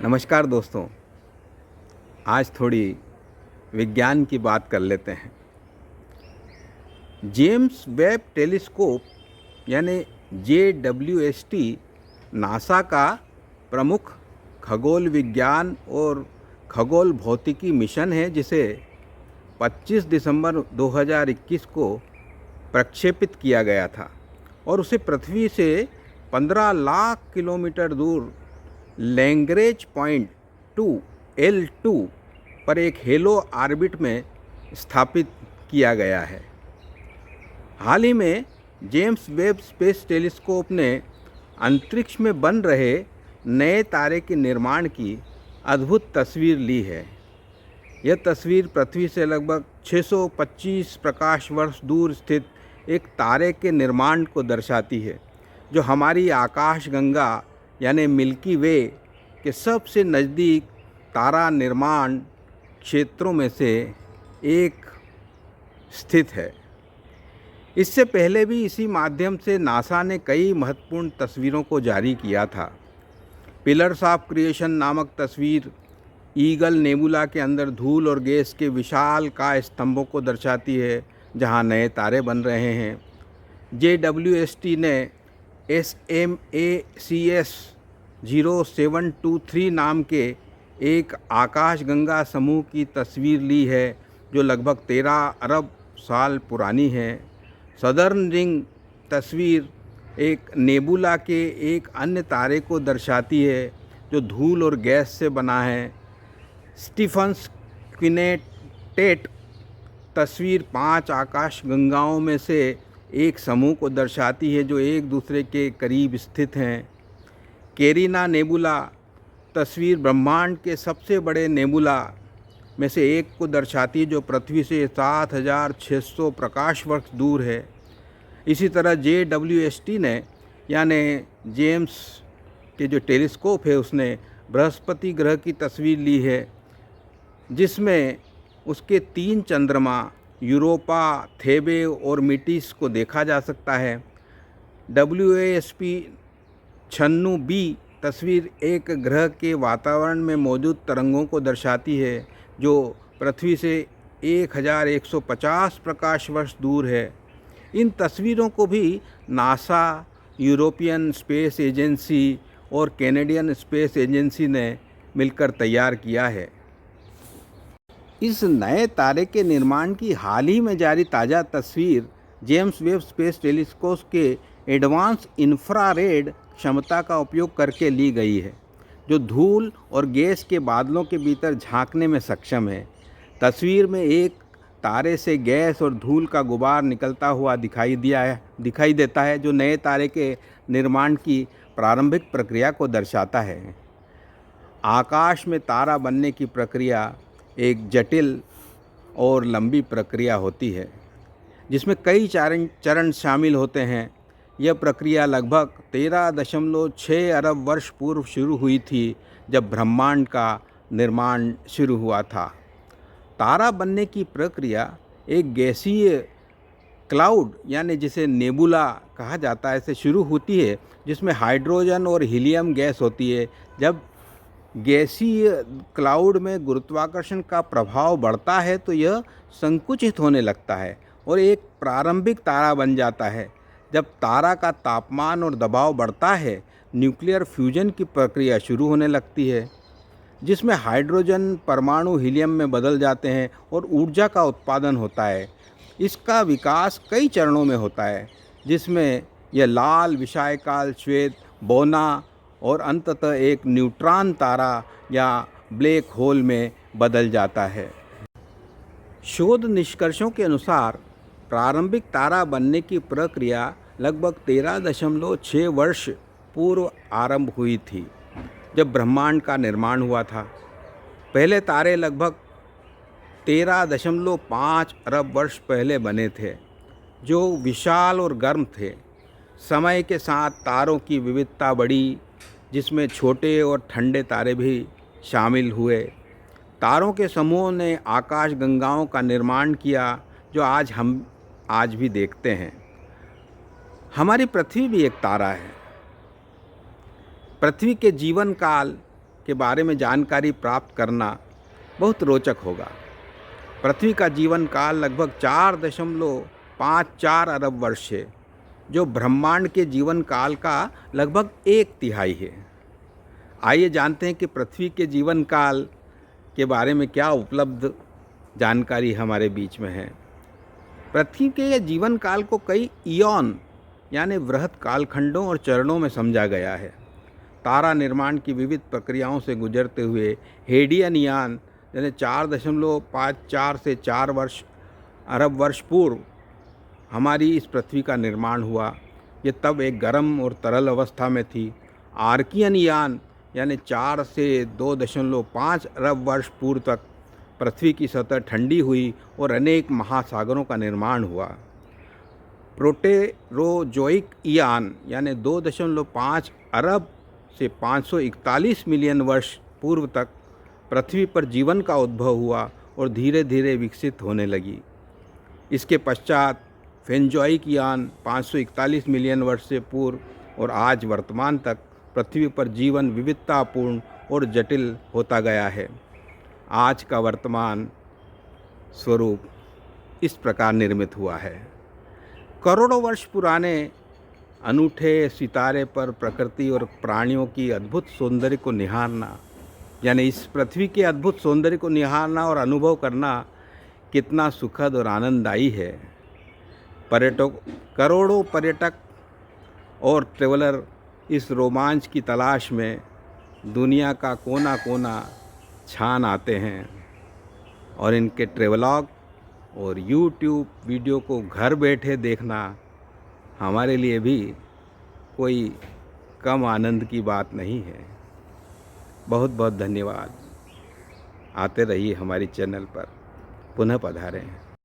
नमस्कार दोस्तों। आज थोड़ी विज्ञान की बात कर लेते हैं। जेम्स वेब टेलीस्कोप यानी JWST नासा का प्रमुख खगोल विज्ञान और खगोल भौतिकी मिशन है, जिसे 25 दिसंबर 2021 को प्रक्षेपित किया गया था और उसे पृथ्वी से 15 लाख किलोमीटर दूर लैग्रेंज पॉइंट 2 L2 पर एक हेलो ऑर्बिट में स्थापित किया गया है। हाल ही में जेम्स वेब स्पेस टेलीस्कोप ने अंतरिक्ष में बन रहे नए तारे के निर्माण की अद्भुत तस्वीर ली है। यह तस्वीर पृथ्वी से लगभग 625 प्रकाश वर्ष दूर स्थित एक तारे के निर्माण को दर्शाती है, जो हमारी आकाशगंगा यानी मिल्की वे के सबसे नज़दीक तारा निर्माण क्षेत्रों में से एक स्थित है। इससे पहले भी इसी माध्यम से नासा ने कई महत्वपूर्ण तस्वीरों को जारी किया था। पिलर्स ऑफ क्रिएशन नामक तस्वीर ईगल नेबुला के अंदर धूल और गैस के विशाल काय स्तंभों को दर्शाती है, जहां नए तारे बन रहे हैं। JWST ने SMACS 0723 नाम के एक आकाशगंगा समूह की तस्वीर ली है, जो लगभग 13 अरब साल पुरानी है। सदर्न रिंग तस्वीर एक नेबुला के एक अन्य तारे को दर्शाती है, जो धूल और गैस से बना है। स्टीफन्स क्विनेटेट तस्वीर 5 आकाशगंगाओं में से एक समूह को दर्शाती है, जो एक दूसरे के करीब स्थित हैं। कैरिना नेबुला तस्वीर ब्रह्मांड के सबसे बड़े नेबुला में से एक को दर्शाती है, जो पृथ्वी से 7600 प्रकाश वर्ष दूर है। इसी तरह JWST ने यानी जेम्स के जो टेलीस्कोप है, उसने बृहस्पति ग्रह की तस्वीर ली है, जिसमें उसके 3 चंद्रमा यूरोपा, थेबे और मिटिस को देखा जा सकता है। WASP 96b तस्वीर एक ग्रह के वातावरण में मौजूद तरंगों को दर्शाती है, जो पृथ्वी से 1150 प्रकाश वर्ष दूर है। इन तस्वीरों को भी नासा, यूरोपियन स्पेस एजेंसी और कैनेडियन स्पेस एजेंसी ने मिलकर तैयार किया है। इस नए तारे के निर्माण की हाल ही में जारी ताज़ा तस्वीर जेम्स वेब स्पेस टेलीस्कोप के एडवांस इंफ्रारेड क्षमता का उपयोग करके ली गई है, जो धूल और गैस के बादलों के भीतर झांकने में सक्षम है। तस्वीर में एक तारे से गैस और धूल का गुबार निकलता हुआ दिखाई देता है, जो नए तारे के निर्माण की प्रारंभिक प्रक्रिया को दर्शाता है। आकाश में तारा बनने की प्रक्रिया एक जटिल और लंबी प्रक्रिया होती है, जिसमें कई चरण शामिल होते हैं। यह प्रक्रिया लगभग 13.6 अरब वर्ष पूर्व शुरू हुई थी, जब ब्रह्मांड का निर्माण शुरू हुआ था। तारा बनने की प्रक्रिया एक गैसीय क्लाउड यानी जिसे नेबुला कहा जाता है से शुरू होती है, जिसमें हाइड्रोजन और हीलियम गैस होती है। जब गैसीय क्लाउड में गुरुत्वाकर्षण का प्रभाव बढ़ता है, तो यह संकुचित होने लगता है और एक प्रारंभिक तारा बन जाता है। जब तारा का तापमान और दबाव बढ़ता है, न्यूक्लियर फ्यूजन की प्रक्रिया शुरू होने लगती है, जिसमें हाइड्रोजन परमाणु हीलियम में बदल जाते हैं और ऊर्जा का उत्पादन होता है। इसका विकास कई चरणों में होता है, जिसमें यह लाल विशालकाय श्वेत बोना और अंततः एक न्यूट्रॉन तारा या ब्लैक होल में बदल जाता है। शोध निष्कर्षों के अनुसार प्रारंभिक तारा बनने की प्रक्रिया लगभग 13.6 वर्ष पूर्व आरंभ हुई थी, जब ब्रह्मांड का निर्माण हुआ था। पहले तारे लगभग 13.5 अरब वर्ष पहले बने थे, जो विशाल और गर्म थे। समय के साथ तारों की विविधता बढ़ी, जिसमें छोटे और ठंडे तारे भी शामिल हुए। तारों के समूह ने आकाशगंगाओं का निर्माण किया, जो हम आज भी देखते हैं। हमारी पृथ्वी भी एक तारा है। पृथ्वी के जीवन काल के बारे में जानकारी प्राप्त करना बहुत रोचक होगा। पृथ्वी का जीवन काल लगभग 4.54 अरब वर्ष है, जो ब्रह्मांड के जीवन काल का लगभग 1/3 है। आइए जानते हैं कि पृथ्वी के जीवन काल के बारे में क्या उपलब्ध जानकारी हमारे बीच में है। पृथ्वी के जीवन काल को कई इयॉन यानी वृहत कालखंडों और चरणों में समझा गया है। तारा निर्माण की विविध प्रक्रियाओं से गुजरते हुए हेडियन यान यानी 4.54 से 4 अरब वर्ष पूर्व हमारी इस पृथ्वी का निर्माण हुआ। ये तब एक गर्म और तरल अवस्था में थी। आर्कियन यान यानी 4 से 2.5 अरब वर्ष पूर्व तक पृथ्वी की सतह ठंडी हुई और अनेक महासागरों का निर्माण हुआ। प्रोटेरोजोइक यान यानी 2.5 अरब से 541 मिलियन वर्ष पूर्व तक पृथ्वी पर जीवन का उद्भव हुआ और धीरे धीरे विकसित होने लगी। इसके पश्चात फेनजोइक यान 541 मिलियन वर्ष से पूर्व और आज वर्तमान तक पृथ्वी पर जीवन विविधतापूर्ण और जटिल होता गया है। आज का वर्तमान स्वरूप इस प्रकार निर्मित हुआ है। करोड़ों वर्ष पुराने अनूठे सितारे पर प्रकृति और प्राणियों की अद्भुत सौंदर्य को निहारना, यानी इस पृथ्वी के अद्भुत सौंदर्य को निहारना और अनुभव करना कितना सुखद और आनंददायी है। करोड़ों पर्यटक और ट्रैवलर इस रोमांच की तलाश में दुनिया का कोना कोना छान आते हैं और इनके ट्रैवलॉग और यूट्यूब वीडियो को घर बैठे देखना हमारे लिए भी कोई कम आनंद की बात नहीं है। बहुत बहुत धन्यवाद। आते रहिए हमारी चैनल पर, पुनः पधारें।